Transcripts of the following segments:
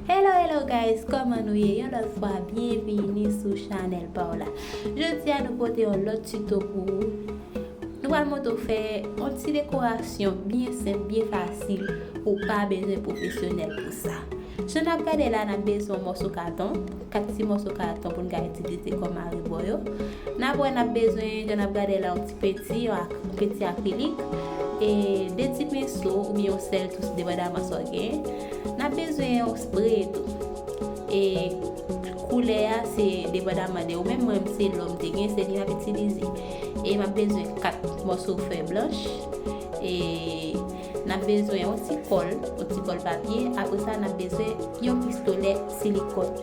Hello guys, comment nous y est? Une autre fois, bienvenue sur Channel Paola. Je tiens à nous porter un autre tuto pour vous. Nous allons faire une petite décoration bien simple, bien facile, ou pas besoin professionnel pour ça. Je n'ai pas de là, nous avons besoin de morceaux de carton, 4 petits morceaux de carton pour nous utiliser comme ariboyo. Nous avons besoin de un petit acrylique et des petits pinceaux ou bien un sel tous des badamas sorgués. Nous avons besoin de spray et couleur c'est des badamas ou même c'est l'homme de gain c'est lui utiliser et m'a besoin 4 morceaux de feuilles blanches et n'a besoin un petit col papier. Après ça n'a besoin un pistolet silicone,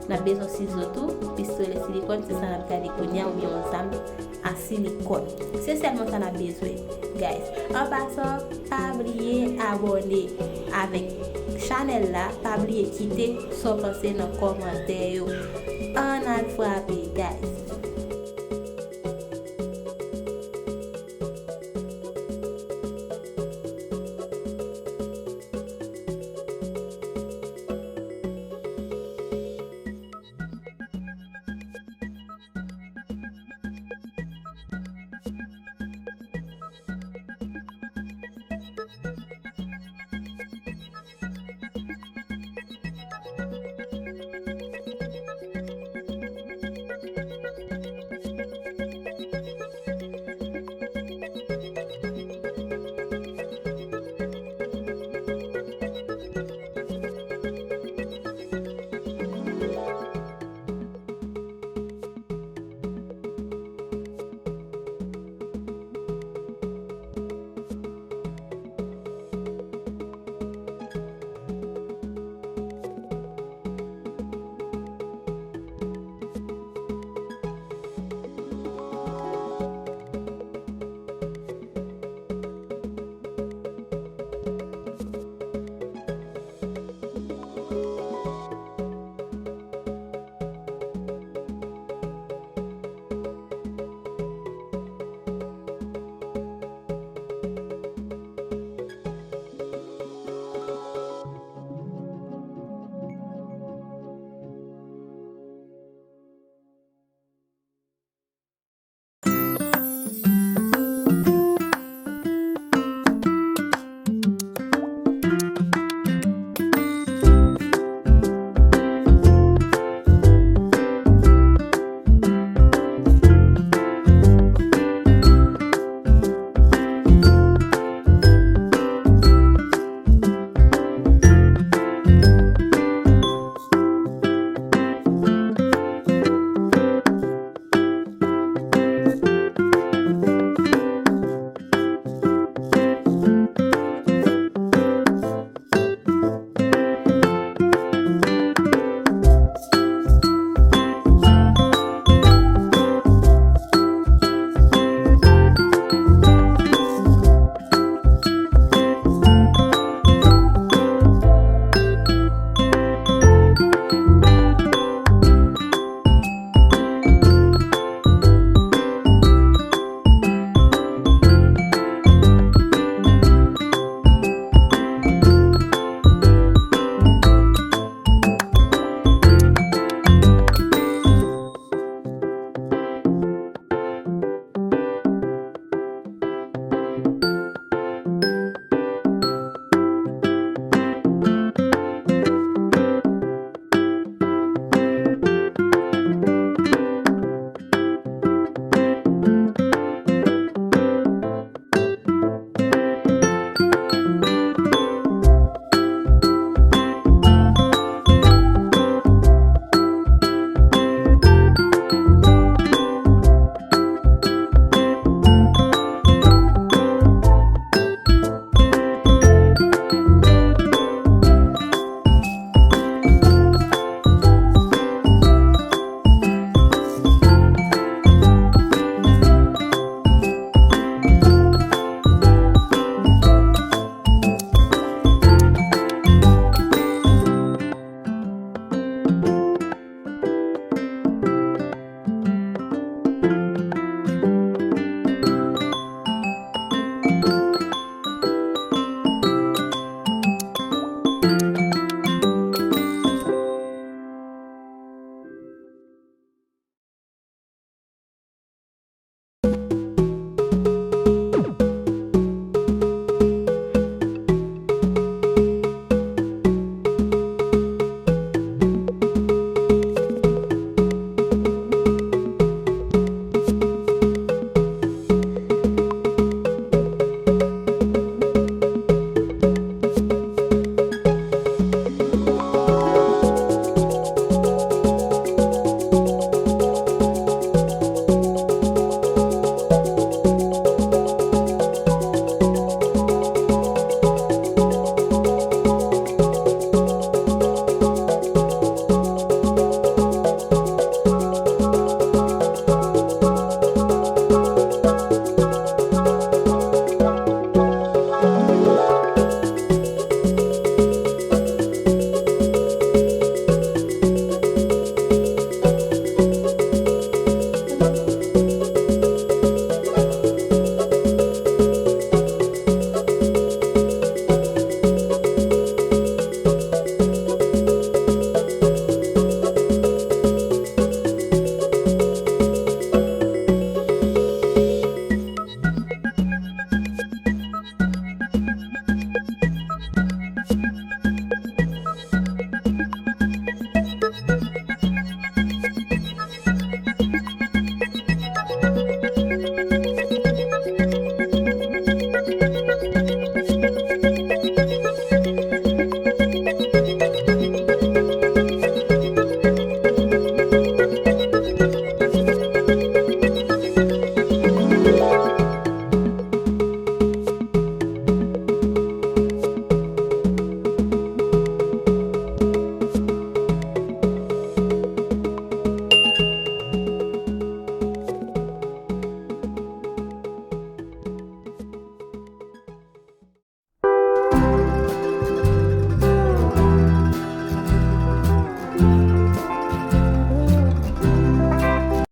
n'a besoin ciseaux tout pistolet silicone, c'est ça n'a gardé konya ou bien ensemble à silicone, c'est seulement ça n'a besoin guys. En passant, pas oublier abonner avec channel là, pas oublier quitter son pensée dans commentaire en alphabet guys.